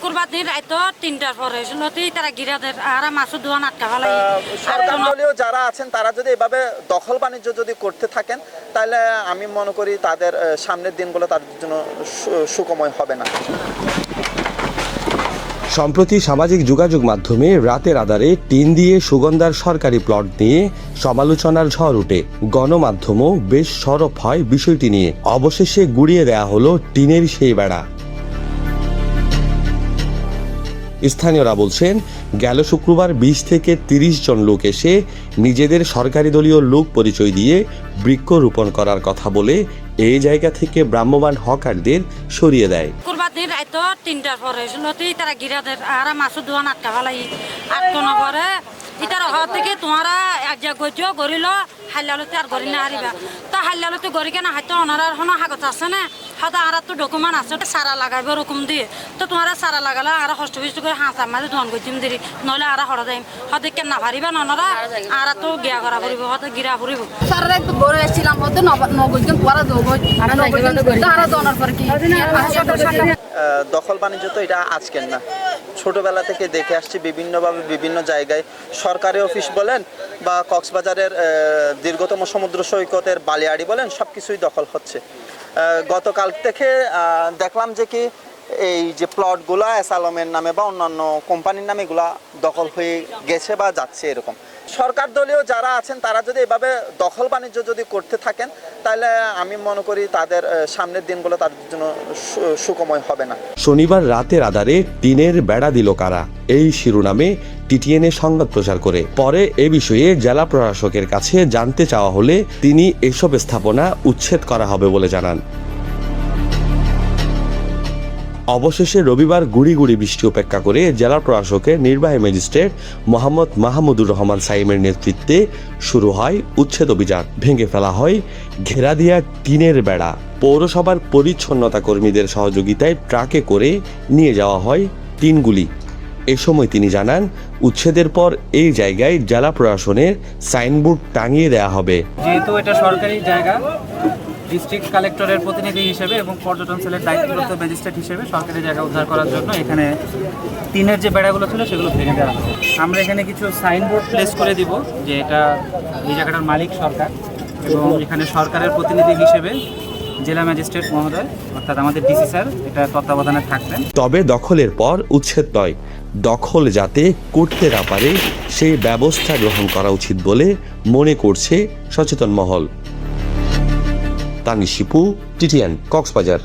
কুরবানির রাইতো ৩টার পরে হয়েছিল তারা গিরাদের আর মাছ দোয়ান আটকা ফেলাই। সরকার দলীয় যারা আছেন তারা যদি এভাবে দখল বাণিজ্য যদি করতে থাকেন তাহলে আমি মনে করি তাদের সামনের দিনগুলো তাদের জন্য সুখময় হবে না। সম্প্রতি সামাজিক যোগাযোগ মাধ্যমে রাতের আধারে টিন দিয়ে সুগন্ধার সরকারি প্লট নিয়ে সমালোচনার ঝড় ওঠে। গণমাধ্যমও বেশ সরব হয় বিষয়টি নিয়ে। অবশেষে গুড়িয়ে দেয়া হলো টিনের সেই বেড়া। স্থানীয়রা বলছেন, গেল শুক্রবার ২০ থেকে ৩০ জন লোক এসে নিজেদের সরকারি দলীয় লোক পরিচয় দিয়ে বৃক্ষরোপণ করার কথা বলে এই জায়গা থেকে ভ্রাম্যমাণ হকারদের সরিয়ে দেয়। কুরবানির রাইতো ৩টার পরে হয়েছিল তারা গিরাদের আর মাছ দোয়ান আটকা ফেলাই। আটকানোর পরে ইটার হওয়া থেকে তোমারা এক জায়গা গইতেও গড়িল হাইলালতে আর গড়ি না হারিবা। তা হাইলালতে গড়ি কেনা হয়তো ওনার কোনো কাগজ আছে না, হয়তো আর তো ডকুমেন্ট আছে সারা লাগাইবে ওরকম দিয়ে। তো তোমারা সারা লাগালে আর কষ্ট বেশি করে হাঁস মাঝে ধন করছিম দেরি নইলে আর হরা যাইম হয়তো কেন পারিবা ননরা আর তো গিয়া করা পড়িব হয়তো গিরা পড়িব। সারা একটু বড় এসেছিলাম হয়তো নগদ পরে দখল বাণিজ্য তো এটা আজকের না, ছোটবেলা থেকে দেখে আসছি বিভিন্নভাবে বিভিন্ন জায়গায় সরকারি অফিস বলেন বা কক্সবাজারের দীর্ঘতম সমুদ্র সৈকতের বালিয়াড়ি বলেন সব কিছুই দখল হচ্ছে। গতকাল থেকে দেখলাম যে কি এই যে প্লটগুলো অ্যাসালমের নামে বা অন্যান্য কোম্পানির নামে এগুলা দখল হয়ে গেছে বা যাচ্ছে এরকম। সরকার দলীয় যারা আছেন তারা যদি এভাবে দখল বাণিজ্য যদি করতে থাকেন তাহলে আমি মনে করি তাদের সামনের দিনগুলো তাদের জন্য সুখময় হবে না। শনিবার রাতের আধারে টিনের বেড়া দিল কারা, এই শিরোনামে টিটিএনএ সংবাদ প্রচার করে। পরে এ বিষয়ে জেলা প্রশাসকের কাছে জানতে চাওয়া হলে তিনি এসব স্থাপনা উচ্ছেদ করা হবে বলে জানান। অবশেষে রবিবার গুড়ি গুড়ি বৃষ্টি উপেক্ষা করে জেলা প্রশাসকের নির্বাহী ম্যাজিস্ট্রেট মোহাম্মদ মাহমুদুর রহমান সাইমের নেতৃত্বে শুরু হয় উচ্ছেদ অভিযান। ভেঙে ফেলা হয় ঘেরা দিয়া টিনের বেড়া। পৌরসভার পরিচ্ছন্নতা কর্মীদের সহযোগিতায় ট্রাকে করে নিয়ে যাওয়া হয় টিনগুলি। এ সময় তিনি জানান, উচ্ছেদের পর এই জায়গায় জেলা প্রশাসনের সাইনবোর্ড টাঙিয়ে দেওয়া হবে। যেহেতু এটা সরকারি জায়গা, ডিস্ট্রিক্ট কালেক্টরের প্রতিনিধি হিসেবে এবং পর্যটন সেলের দায়িত্বপ্রাপ্ত ম্যাজিস্ট্রেট হিসেবে সরকারি জায়গা উদ্ধার করার জন্য এখানে টিনের যে বেড়াগুলো ছিল সেগুলো ভেঙে দেওয়া হবে। আমরা এখানে কিছু সাইনবোর্ড প্লেস করে দিব যে এটা এই জায়গাটার মালিক সরকার এবং এখানে সরকারের প্রতিনিধি হিসেবে জেলা ম্যাজিস্ট্রেট মহোদয় অর্থাৎ আমাদের ডিসি স্যার এটা তত্ত্বাবধানে থাকবেন। তবে দখলের পর উচ্ছেদ নয়, দখল যাতে করতে না পারে সেই ব্যবস্থা গ্রহণ করা উচিত বলে মনে করছে সচেতন মহল। তানিশ শিপু, টিটিএন, কক্সবাজার।